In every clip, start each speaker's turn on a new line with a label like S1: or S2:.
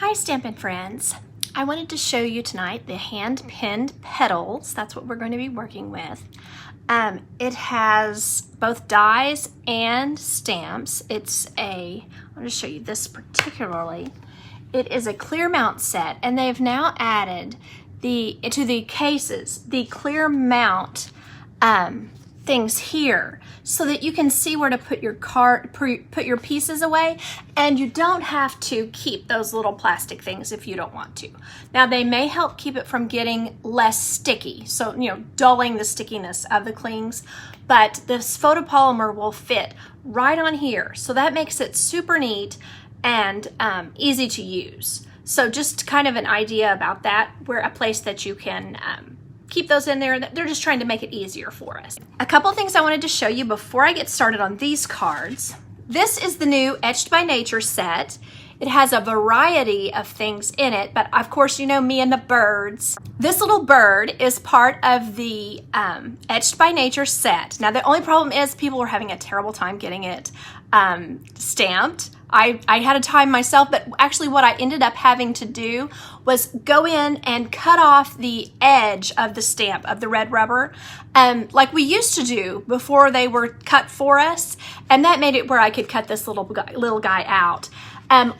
S1: Hi Stampin' friends. I wanted to show you tonight the hand-pinned petals. That's what we're going to be working with. It has both dies and stamps. I'll just show you this particularly. It is a clear mount set, and they've now added to the cases the clear mount things here so that you can see where to put your pieces away, and you don't have to keep those little plastic things if you don't want to. Now they may help keep it from getting less sticky, so dulling the stickiness of the clings, but this photopolymer will fit right on here, so that makes it super neat and easy to use. So just kind of an idea about that. We're a place that you can keep those in there. They're just trying to make it easier for us. A couple things I wanted to show you before I get started on these cards. This is the new Etched by Nature set. It has a variety of things in it, but of course you know me and the birds. This little bird is part of the Etched by Nature set. Now the only problem is people are having a terrible time getting it stamped. I had a time myself, but actually what I ended up having to do was go in and cut off the edge of the stamp, of the red rubber, like we used to do before they were cut for us, and that made it where I could cut this little guy out. I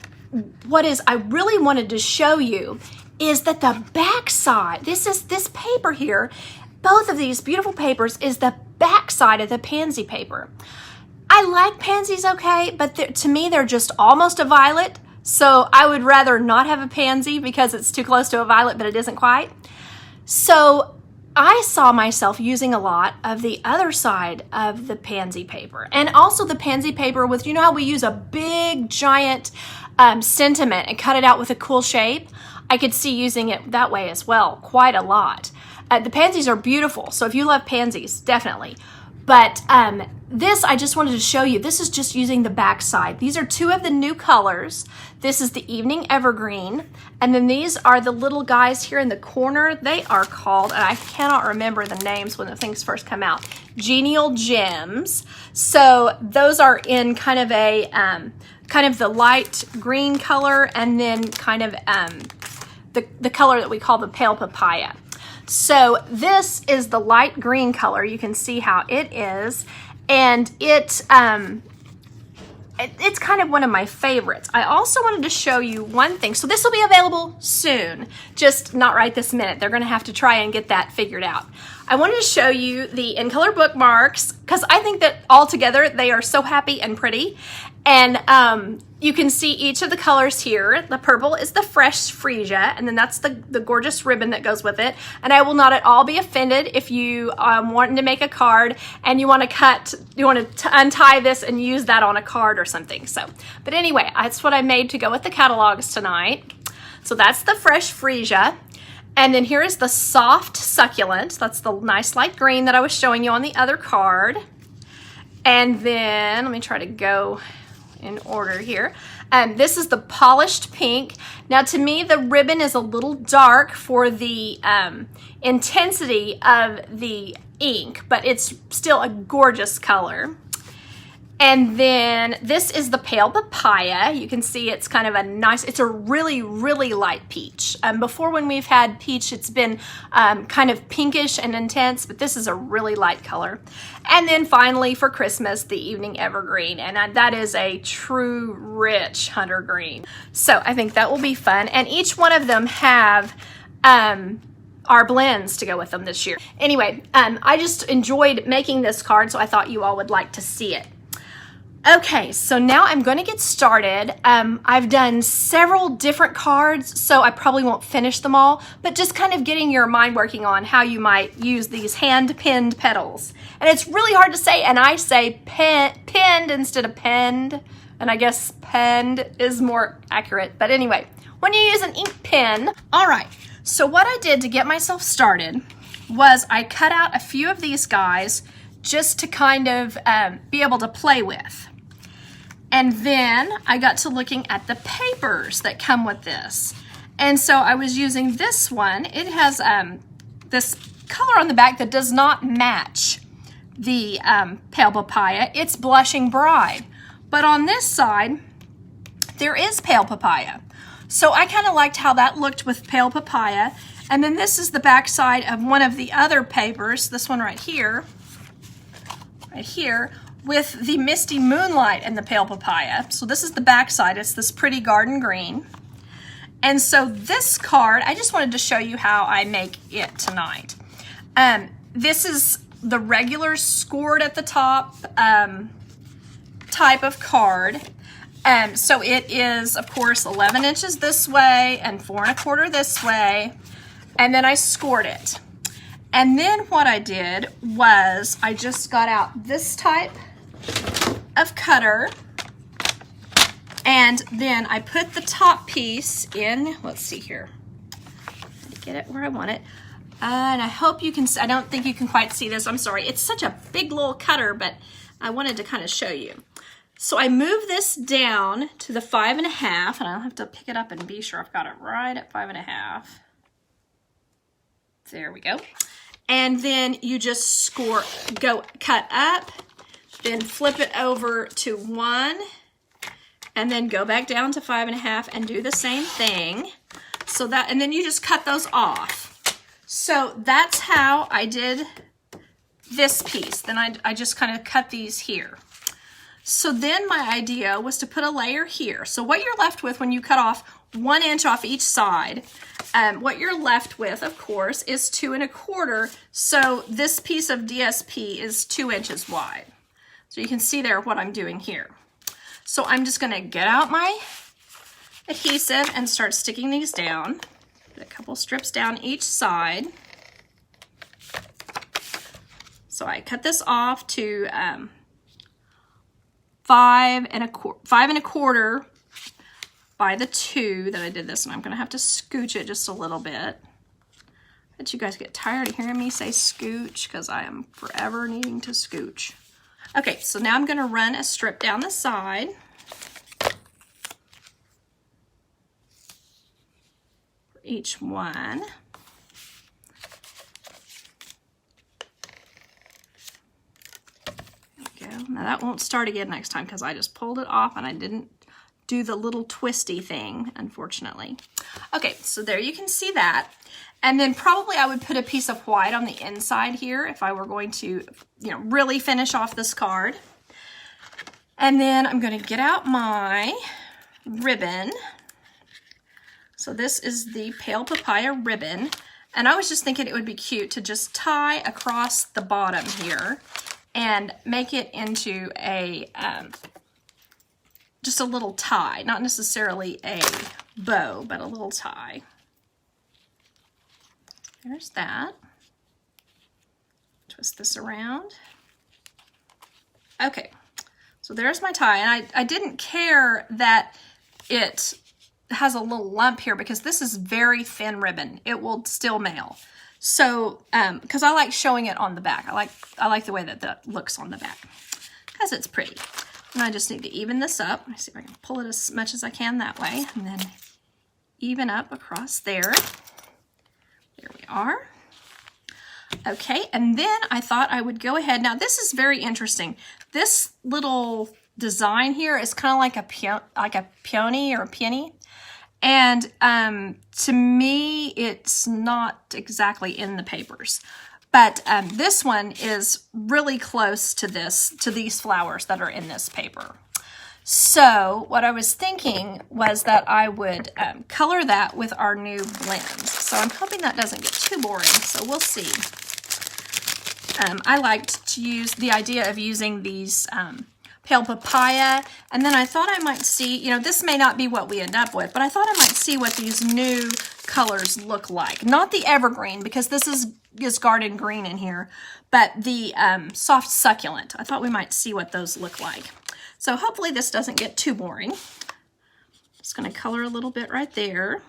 S1: really wanted to show you is that the back side, this paper here, both of these beautiful papers is the back side of the pansy paper. I like pansies okay, but to me they're just almost a violet, so I would rather not have a pansy because it's too close to a violet, but it isn't quite. So I saw myself using a lot of the other side of the pansy paper, and also the pansy paper with, you know how we use a big giant sentiment and cut it out with a cool shape? I could see using it that way as well, quite a lot. The pansies are beautiful, so if you love pansies, definitely. But this, I just wanted to show you, this is just using the back side. These are two of the new colors. This is the Evening Evergreen, and then these are the little guys here in the corner. They are called, and I cannot remember the names when the things first come out, Genial Gems. So those are in kind of the light green color, and then kind of the color that we call the pale papaya. So this is the light green color. You can see how it is, and it's kind of one of my favorites. I also wanted to show you one thing. So this will be available soon, just not right this minute. They're going to have to try and get that figured out. I wanted to show you the In Color bookmarks because I think that all together they are so happy and pretty. And you can see each of the colors here. The purple is the Fresh Freesia, and then that's the gorgeous ribbon that goes with it. And I will not at all be offended if you want to make a card and you want to untie this and use that on a card or something. So, but anyway, that's what I made to go with the catalogs tonight. So that's the Fresh Freesia. And then here is the Soft Succulent. That's the nice light green that I was showing you on the other card. And then, let me try to go in order here. This is the Polished Pink. Now to me the ribbon is a little dark for the intensity of the ink, but it's still a gorgeous color. And then this is the Pale Papaya. You can see it's kind of it's a really, really light peach. Before when we've had peach, it's been kind of pinkish and intense, but this is a really light color. And then finally for Christmas, the Evening Evergreen, and that is a true rich hunter green. So I think that will be fun. And each one of them have our blends to go with them this year. Anyway, I just enjoyed making this card, so I thought you all would like to see it. Okay, so now I'm going to get started. I've done several different cards, so I probably won't finish them all, but just kind of getting your mind working on how you might use these hand-pinned petals. And it's really hard to say, and I say pinned instead of penned, and I guess penned is more accurate. But anyway, when you use an ink pen, all right, so what I did to get myself started was I cut out a few of these guys just to kind of be able to play with. And then I got to looking at the papers that come with this. And so I was using this one. It has this color on the back that does not match the Pale Papaya. It's Blushing Bride. But on this side, there is Pale Papaya. So I kind of liked how that looked with Pale Papaya. And then this is the back side of one of the other papers, this one right here, with the Misty Moonlight and the Pale Papaya. So this is the back side. It's this pretty garden green. And so this card, I just wanted to show you how I make it tonight. This is the regular scored at the top type of card. So it is, of course, 11 inches this way and 4 1/4 this way. And then I scored it. And then what I did was I just got out this type of cutter, and then I put the top piece in, let's see here, get it where I want it. And I hope you can, I don't think you can quite see this, I'm sorry. It's such a big little cutter, but I wanted to kind of show you. So I move this down to the 5 1/2, and I'll have to pick it up and be sure I've got it right at 5 1/2. There we go. And then you just score, cut up, then flip it over to 1, and then go back down to 5 1/2 and do the same thing. So that, and then you just cut those off. So that's how I did this piece. Then I just kind of cut these here. So then my idea was to put a layer here. So what you're left with when you cut off 1 inch off each side, what you're left with, of course, is 2 1/4. So this piece of DSP is 2 inches wide. So you can see there what I'm doing here. So I'm just gonna get out my adhesive and start sticking these down. Put a couple strips down each side. So I cut this off to 5 1/4 by the 2 that I did this, and I'm gonna have to scooch it just a little bit. I bet you guys get tired of hearing me say scooch, because I am forever needing to scooch. Okay, so now I'm gonna run a strip down the side. For each one. There we go. Now that won't start again next time because I just pulled it off and I didn't do the little twisty thing, unfortunately. Okay, so there you can see that. And then probably I would put a piece of white on the inside here if I were going to, you know, really finish off this card. And then I'm going to get out my ribbon. So this is the Pale Papaya ribbon. And I was just thinking it would be cute to just tie across the bottom here and make it into a just a little tie, not necessarily a bow, but a little tie. There's that. Twist this around. Okay, so there's my tie, and I didn't care that it has a little lump here because this is very thin ribbon. It will still mail. So, because I like showing it on the back. I like the way that that looks on the back because it's pretty. And I just need to even this up. Let me see if I can pull it as much as I can that way, and then even up across there. There we are. Okay, and then I thought I would go ahead. Now this is very interesting. This little design here is kind of like a peony or a peony. And to me, it's not exactly in the papers. But this one is really close to these flowers that are in this paper. So what I was thinking was that I would color that with our new blends. So I'm hoping that doesn't get too boring, so we'll see. I liked to use the idea of using these Pale Papaya, and then I thought I might see, you know, this may not be what we end up with, but I thought I might see what these new colors look like. Not the evergreen, because this is garden green in here, but the soft succulent. I thought we might see what those look like. So hopefully this doesn't get too boring. Just going to color a little bit right there.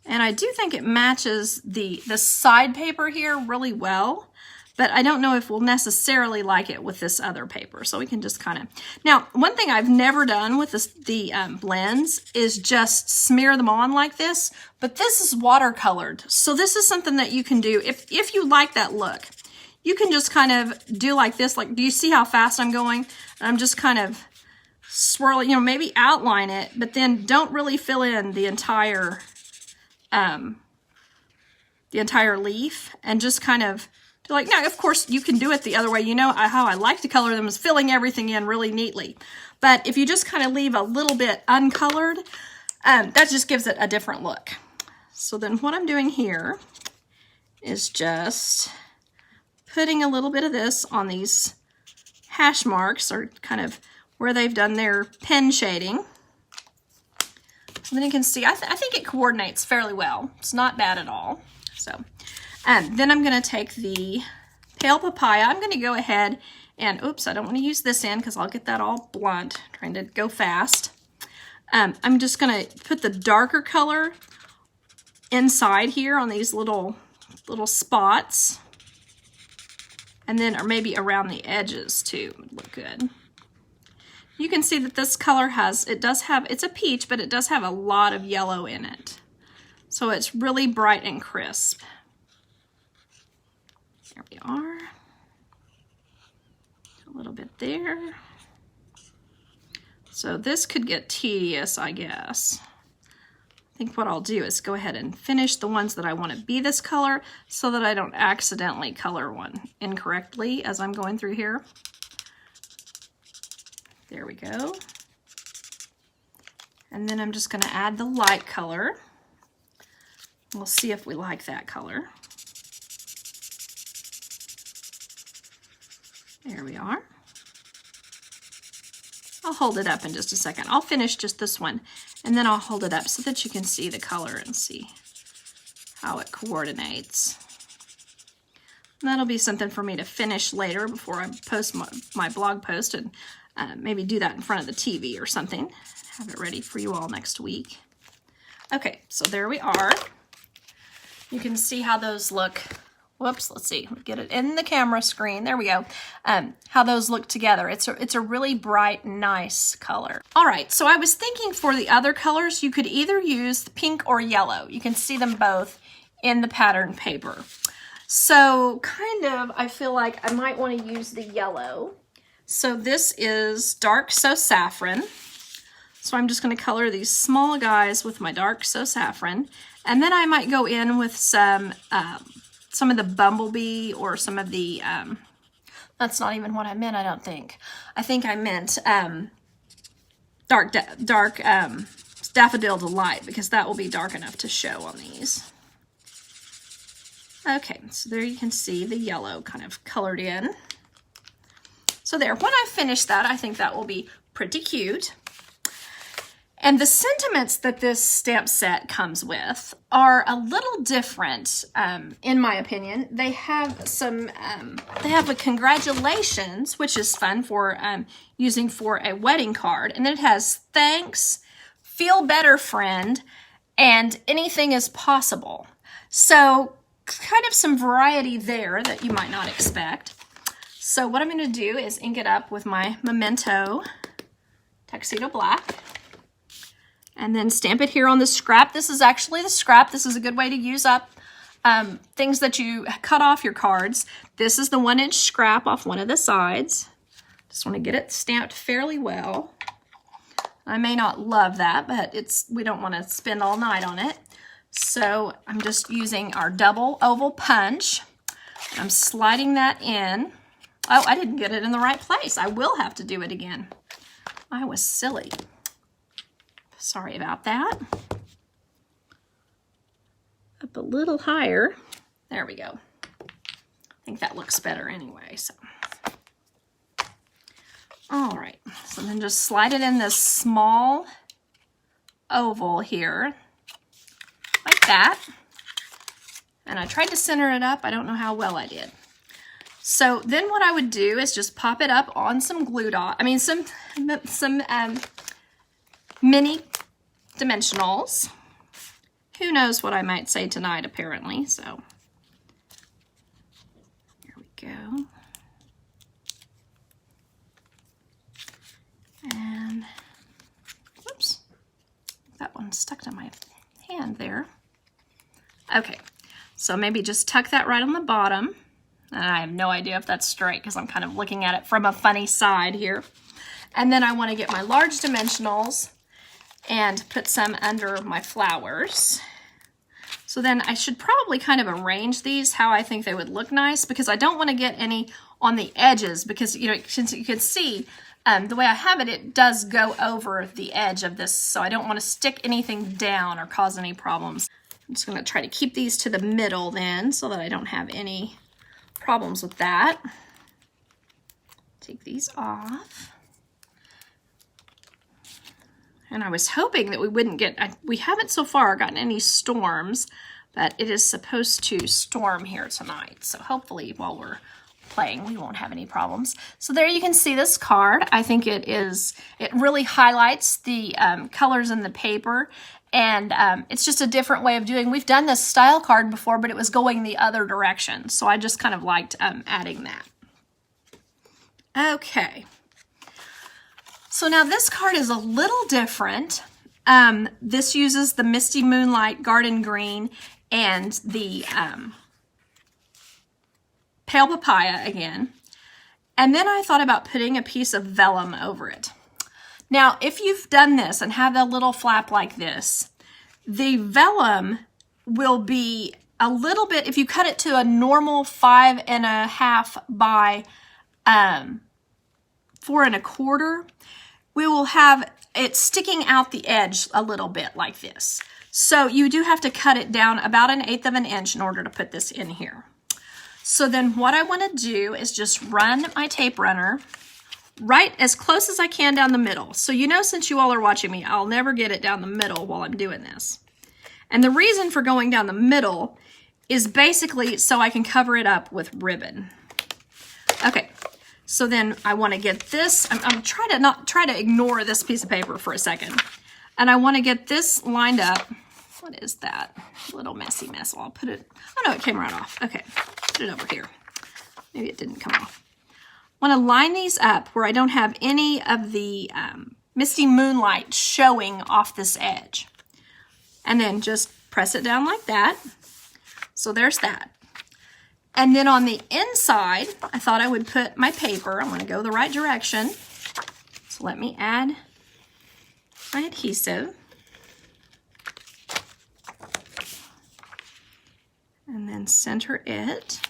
S1: And I do think it matches the side paper here really well, but I don't know if we'll necessarily like it with this other paper. So we can just kind of... Now, one thing I've never done with the blends is just smear them on like this, but this is watercolored. So this is something that you can do if you like that look. You can just kind of do like this. Like, do you see how fast I'm going? I'm just kind of swirl it, you know, maybe outline it, but then don't really fill in the entire leaf, and just kind of do like, now of course you can do it the other way. You know how I like to color them is filling everything in really neatly. But if you just kind of leave a little bit uncolored, that just gives it a different look. So then what I'm doing here is just putting a little bit of this on these hash marks, or kind of where they've done their pen shading. And then you can see, I think it coordinates fairly well. It's not bad at all. So, then I'm going to take the pale papaya. I'm going to go ahead and, oops, I don't want to use this end because I'll get that all blunt, trying to go fast. I'm just going to put the darker color inside here on these little spots. And then, or maybe around the edges too, would look good. You can see that this color it's a peach, but it does have a lot of yellow in it. So it's really bright and crisp. There we are. A little bit there. So this could get tedious, I guess. I think what I'll do is go ahead and finish the ones that I want to be this color so that I don't accidentally color one incorrectly as I'm going through here. There we go. And then I'm just going to add the light color. We'll see if we like that color. There we are. I'll hold it up in just a second. I'll finish just this one, and then I'll hold it up so that you can see the color and see how it coordinates. And that'll be something for me to finish later before I post my blog post, and maybe do that in front of the TV or something. Have it ready for you all next week. Okay, so there we are. You can see how those look. Whoops, let's see, get it in the camera screen. There we go. How those look together. It's a really bright, nice color. All right, so I was thinking for the other colors, you could either use pink or yellow. You can see them both in the pattern paper. So kind of, I feel like I might want to use the yellow. So this is Dark So Saffron. So I'm just going to color these small guys with my Dark So Saffron. And then I might go in with some of the Bumblebee, or some of the, that's not even what I meant, I don't think. I think I meant dark Daffodil Delight, because that will be dark enough to show on these. Okay, so there you can see the yellow kind of colored in. So there, when I finish that, I think that will be pretty cute. And the sentiments that this stamp set comes with are a little different, in my opinion. They have some, they have a congratulations, which is fun for using for a wedding card. And then it has thanks, feel better friend, and anything is possible. So kind of some variety there that you might not expect. So what I'm going to do is ink it up with my Memento Tuxedo Black. And then stamp it here on the scrap. This is actually the scrap. This is a good way to use up things that you cut off your cards. This is the 1-inch scrap off one of the sides. Just want to get it stamped fairly well. I may not love that, but we don't want to spend all night on it. So I'm just using our double oval punch. I'm sliding that in. Oh, I didn't get it in the right place. I will have to do it again. I was silly. Sorry about that. Up a little higher. There we go. I think that looks better anyway. So, all right. So then just slide it in this small oval here, like that. And I tried to center it up. I don't know how well I did. So then what I would do is just pop it up on some glue dot. I mean, some mini dimensionals. Who knows what I might say tonight, apparently. So here we go. And whoops, that one stuck to my hand there. Okay, so maybe just tuck that right on the bottom. And I have no idea if that's straight because I'm kind of looking at it from a funny side here. And then I want to get my large dimensionals and put some under my flowers. So then I should probably kind of arrange these how I think they would look nice, because I don't want to get any on the edges, because, you know, since you can see the way I have it, it does go over the edge of this. So I don't want to stick anything down or cause any problems. I'm just going to try to keep these to the middle then so that I don't have any problems with that. Take these off. And I was hoping that we wouldn't get, we haven't so far gotten any storms, but it is supposed to storm here tonight. So hopefully while we're playing, we won't have any problems. So there you can see this card. I think it really highlights the colors in the paper. And it's just a different way of doing. We've done this style card before, but it was going the other direction. So I just kind of liked adding that. Okay. So now this card is a little different. This uses the Misty Moonlight Garden Green and the Pale Papaya again. And then I thought about putting a piece of vellum over it. Now, if you've done this and have a little flap like this, the vellum will be a little bit, if you cut it to a normal 5.5 by 4 1/4, we will have it sticking out the edge a little bit like this. So you do have to cut it down about 1/8 of an inch in order to put this in here. So then what I want to do is just run my tape runner right as close as I can down the middle. So you know, since you all are watching me, I'll never get it down the middle while I'm doing this. And the reason for going down the middle is basically so I can cover it up with ribbon. Okay. So then I want to get this, I'm trying to not try to ignore this piece of paper for a second. And I want to get this lined up. What is that? A little messy mess. Well, I'll put it, oh no, it came right off. Okay, put it over here. Maybe it didn't come off. I want to line these up where I don't have any of the Misty Moonlight showing off this edge. And then just press it down like that. So there's that. And then on the inside, I thought I would put my paper. I'm going to go the right direction. So let me add my adhesive. And then center it.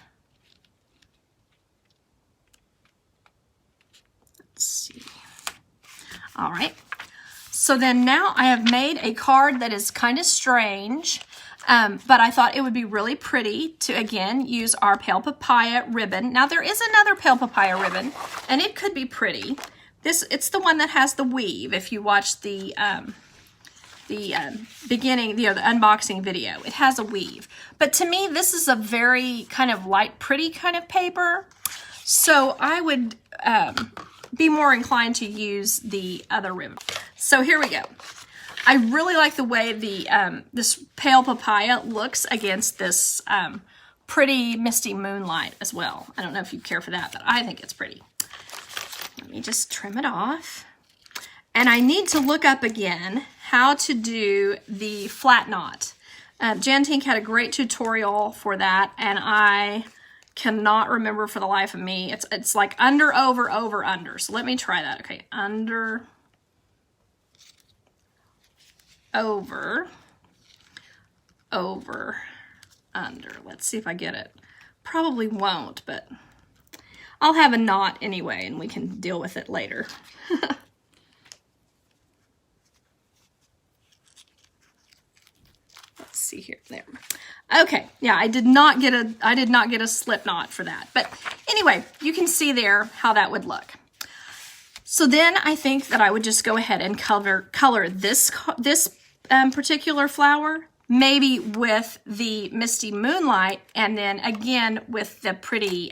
S1: Let's see. All right. So then now I have made a card that is kind of strange. But I thought it would be really pretty to, again, use our Pale Papaya ribbon. Now, there is another Pale Papaya ribbon, and it could be pretty. It's the one that has the weave, if you watch the beginning, the unboxing video. It has a weave. But to me, this is a very kind of light, pretty kind of paper. So I would be more inclined to use the other ribbon. So here we go. I really like the way the this Pale Papaya looks against this pretty Misty Moonlight as well. I don't know if you care for that, but I think it's pretty. Let me just trim it off. And I need to look up again how to do the flat knot. Jan Tink had a great tutorial for that, and I cannot remember for the life of me. It's like under, over, over, under. So let me try that. Okay, under, over, over, under. Let's see if I get it. Probably won't, but I'll have a knot anyway, and we can deal with it later. Let's see here. There. Okay. Yeah, I did not get a slip knot for that. But anyway, you can see there how that would look. So then I think that I would just go ahead and color this particular flower, maybe with the Misty Moonlight, and then again with the pretty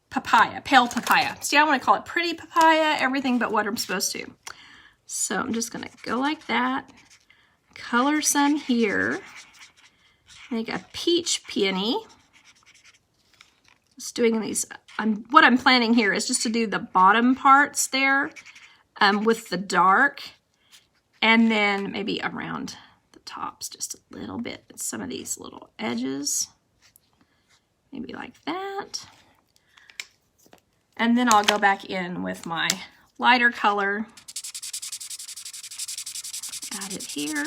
S1: papaya, Pale Papaya. See, I want to call it pretty papaya, everything but what I'm supposed to. So I'm just going to go like that, color some here, make a peach peony. Just doing these, what I'm planning here is just to do the bottom parts there with the dark, and then maybe around the tops just a little bit, some of these little edges, maybe like that. And then I'll go back in with my lighter color. Add it here.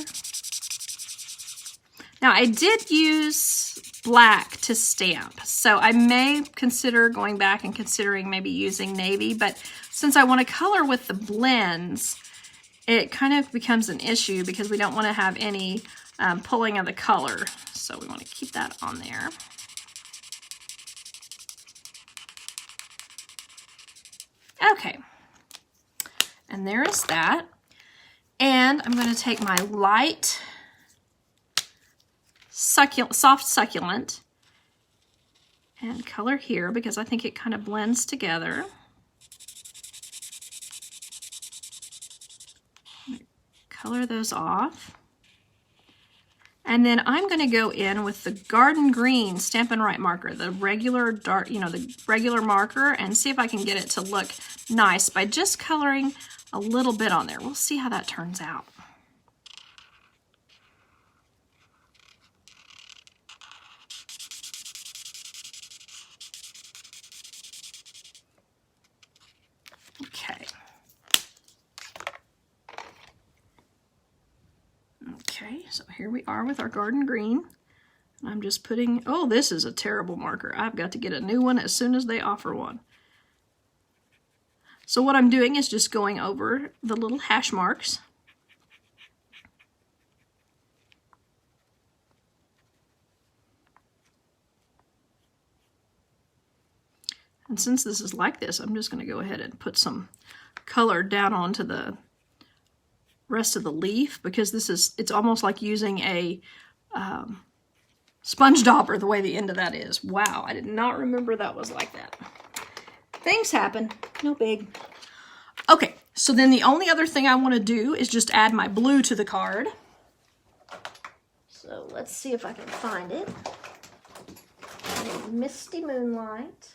S1: Now I did use black to stamp, so I may consider going back and considering maybe using navy, but since I want to color with the blends, it kind of becomes an issue because we don't want to have any pulling of the color. So we want to keep that on there. Okay, and there is that. And I'm going to take my light soft succulent and color here because I think it kind of blends together. Color those off. And then I'm going to go in with the Garden Green Stampin' Right marker, the regular dark, the regular marker, and see if I can get it to look nice by just coloring a little bit on there. We'll see how that turns out. Okay. Okay, so here we are with our Garden Green. I'm just putting, oh, this is a terrible marker. I've got to get a new one as soon as they offer one. So what I'm doing is just going over the little hash marks. And since this is like this, I'm just going to go ahead and put some color down onto the rest of the leaf because it's almost like using a sponge dauber the way the end of that is. Wow, I did not remember that was like that. Things happen, no big. Okay, so then the only other thing I want to do is just add my blue to the card. So let's see if I can find it. Misty Moonlight.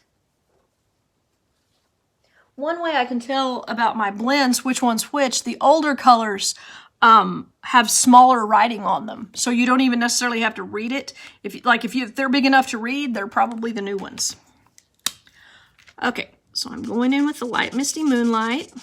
S1: One way I can tell about my blends, which one's which, the older colors have smaller writing on them. So you don't even necessarily have to read it. If they're big enough to read, they're probably the new ones. Okay, so I'm going in with the light Misty Moonlight.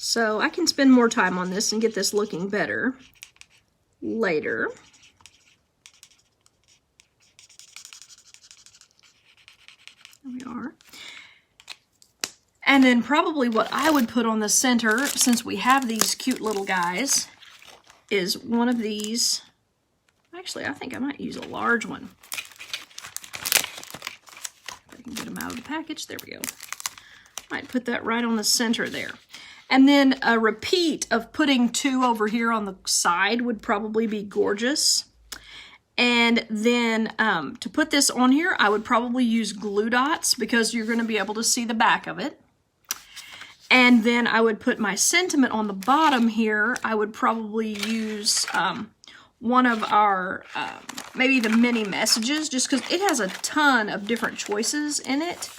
S1: So I can spend more time on this and get this looking better later. There we are. And then probably what I would put on the center, since we have these cute little guys, is one of these. Actually, I think I might use a large one. If I can get them out of the package, there we go. Might put that right on the center there. And then a repeat of putting two over here on the side would probably be gorgeous. And then to put this on here, I would probably use glue dots because you're going to be able to see the back of it. And then I would put my sentiment on the bottom here. I would probably use one of our, maybe the mini messages, just because it has a ton of different choices in it.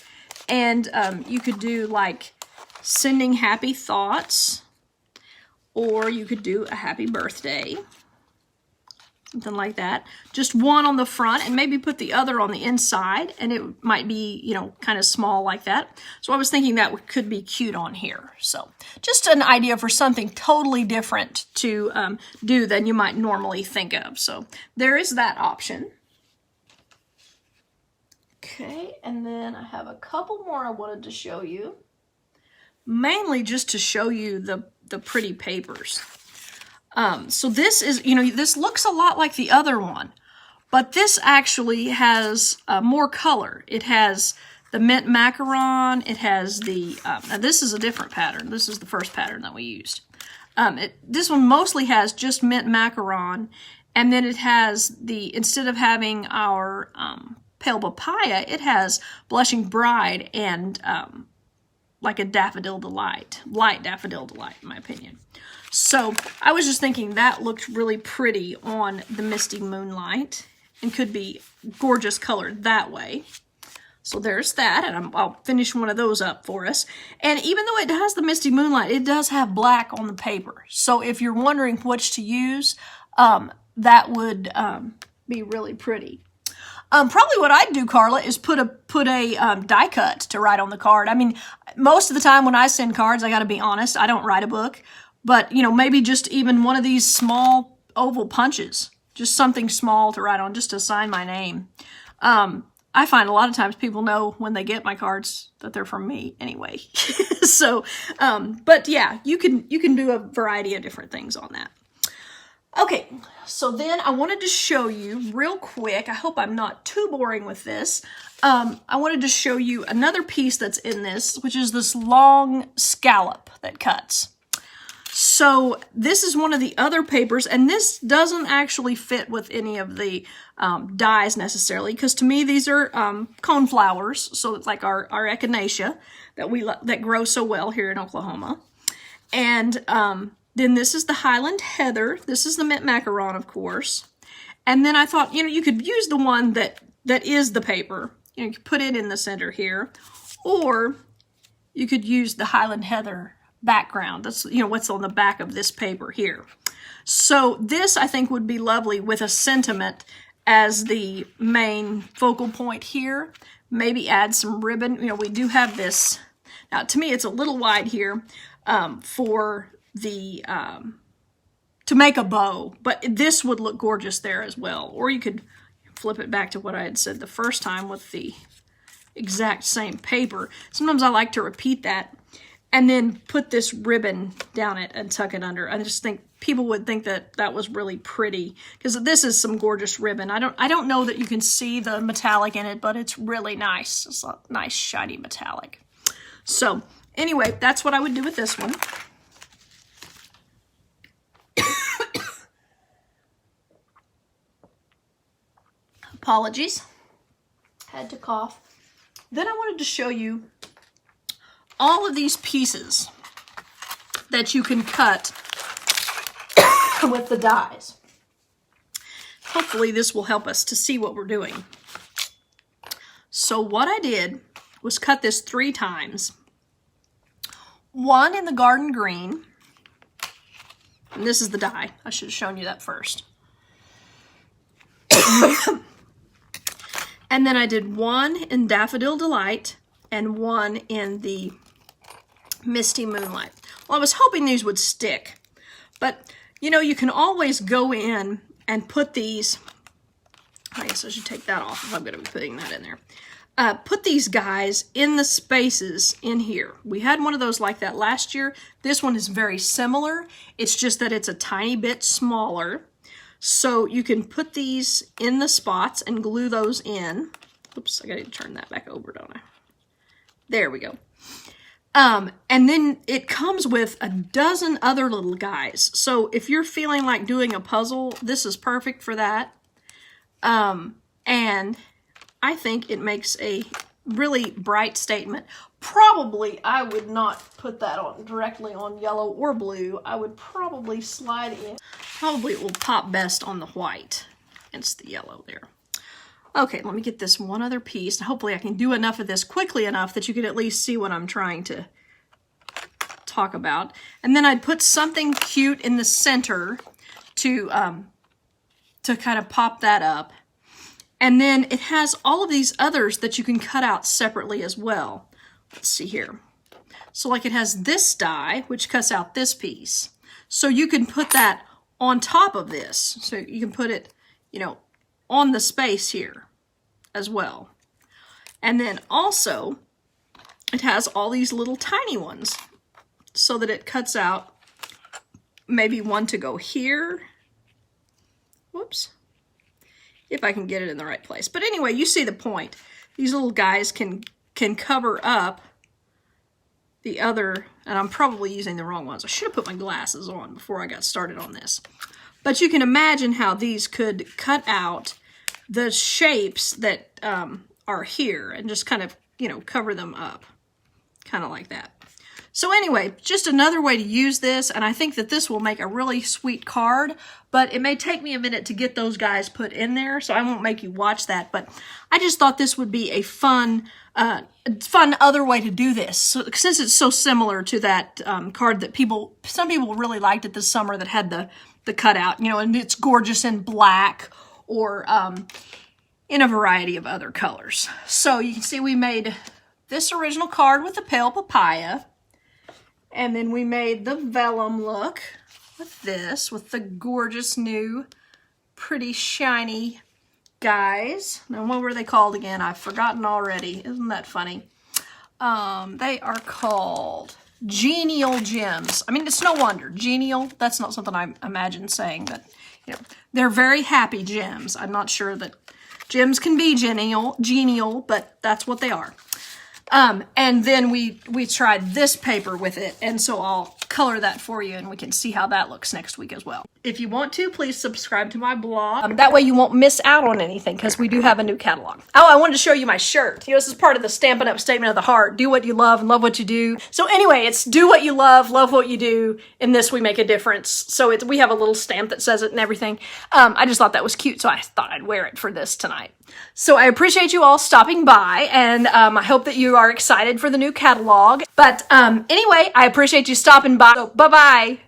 S1: And you could do like sending happy thoughts, or you could do a happy birthday, something like that. Just one on the front and maybe put the other on the inside, and it might be, you know, kind of small like that. So I was thinking that could be cute on here. So just an idea for something totally different to do than you might normally think of. So there is that option. Okay, and then I have a couple more I wanted to show you. Mainly just to show you the pretty papers. So this is, you know, this looks a lot like the other one, but this actually has more color. It has the mint macaron. It has the, now this is a different pattern. This is the first pattern that we used. This one mostly has just mint macaron, and then it has the, instead of having our pale papaya, it has blushing bride and
S2: like a Daffodil Delight, light Daffodil Delight, in my opinion. So I was just thinking that looked really pretty on the Misty Moonlight and could be gorgeous colored that way. So there's that, and I'll finish one of those up for us. And even though it has the Misty Moonlight, it does have black on the paper. So if you're wondering which to use, that would be really pretty. Probably what I'd do, Carla, is put a die cut to write on the card. I mean, most of the time when I send cards, I got to be honest, I don't write a book. But, you know, maybe just even one of these small oval punches. Just something small to write on, just to sign my name. I find a lot of times people know when they get my cards that they're from me anyway. So, but yeah, you can do a variety of different things on that. Okay, so then I wanted to show you real quick, I hope I'm not too boring with this, I wanted to show you another piece that's in this, which is this long scallop that cuts. So this is one of the other papers, and this doesn't actually fit with any of the dies necessarily, because to me these are coneflowers, so it's like our echinacea that grow so well here in Oklahoma. And then this is the Highland Heather. This is the mint macaron, of course. And then I thought, you know, you could use the one that is the paper. You know, you could put it in the center here, or you could use the Highland Heather background. That's, you know, what's on the back of this paper here. So this, I think, would be lovely with a sentiment as the main focal point here. Maybe add some ribbon. You know, we do have this. Now, to me, it's a little wide here for the to make a bow, but this would look gorgeous there as well. Or you could flip it back to what I had said the first time with the exact same paper. Sometimes I like to repeat that and then put this ribbon down it and tuck it under. I just think people would think that that was really pretty, because this is some gorgeous ribbon. I don't know that you can see the metallic in it, but it's really nice. It's a nice shiny metallic. So anyway, that's what I would do with this one. Apologies, had to cough. Then I wanted to show you all of these pieces that you can cut with the dies. Hopefully this will help us to see what we're doing. So what I did was cut this 3 times. One in the garden green, and this is the die. I should have shown you that first. And then I did one in Daffodil Delight and one in the Misty Moonlight. Well, I was hoping these would stick, but you know, you can always go in and put these, I guess I should take that off if I'm going to be putting that in there. Put these guys in the spaces in here. We had one of those like that last year. This one is very similar. It's just that it's a tiny bit smaller. So you can put these in the spots and glue those in. Oops, I gotta turn that back over, don't I? There we go. And then it comes with a dozen other little guys. So if you're feeling like doing a puzzle, this is perfect for that. And I think it makes a really bright statement. Probably I would not put that on directly on yellow or blue. I would probably slide in. Probably it will pop best on the white against the yellow there. Okay, let me get this one other piece. Hopefully I can do enough of this quickly enough that you can at least see what I'm trying to talk about. And then I'd put something cute in the center to kind of pop that up. And then it has all of these others that you can cut out separately as well. Let's see here. So like it has this die, which cuts out this piece. So you can put that on top of this. So you can put it, you know, on the space here as well. And then also it has all these little tiny ones so that it cuts out maybe one to go here. Whoops. If I can get it in the right place. But anyway, you see the point. These little guys can cover up the other, and I'm probably using the wrong ones. I should have put my glasses on before I got started on this. But you can imagine how these could cut out the shapes that are here and just kind of, you know, cover them up. kind of like that. So anyway, just another way to use this, and I think that this will make a really sweet card, but it may take me a minute to get those guys put in there, so I won't make you watch that, but I just thought this would be a fun other way to do this. So, since it's so similar to that card that some people really liked it this summer that had the cutout, you know, and it's gorgeous in black or in a variety of other colors. So you can see we made this original card with the pale papaya. And then we made the vellum look with this, with the gorgeous new, pretty shiny guys. Now, what were they called again? I've forgotten already. Isn't that funny? They are called Genial gems. I mean, it's no wonder. Genial, that's not something I imagine saying, but, you know, they're very happy gems. I'm not sure that gems can be genial, but that's what they are. And then we tried this paper with it, and so I'll color that for you, and we can see how that looks next week as well. If you want to, please subscribe to my blog. That way you won't miss out on anything, because we do have a new catalog. Oh, I wanted to show you my shirt. You know, this is part of the Stampin' Up! Statement of the Heart. Do what you love and love what you do. So anyway, it's do what you love what you do. In this, we make a difference. So we have a little stamp that says it and everything. I just thought that was cute, so I thought I'd wear it for this tonight. So I appreciate you all stopping by, and I hope that you are excited for the new catalog. But anyway, I appreciate you stopping by. So bye-bye.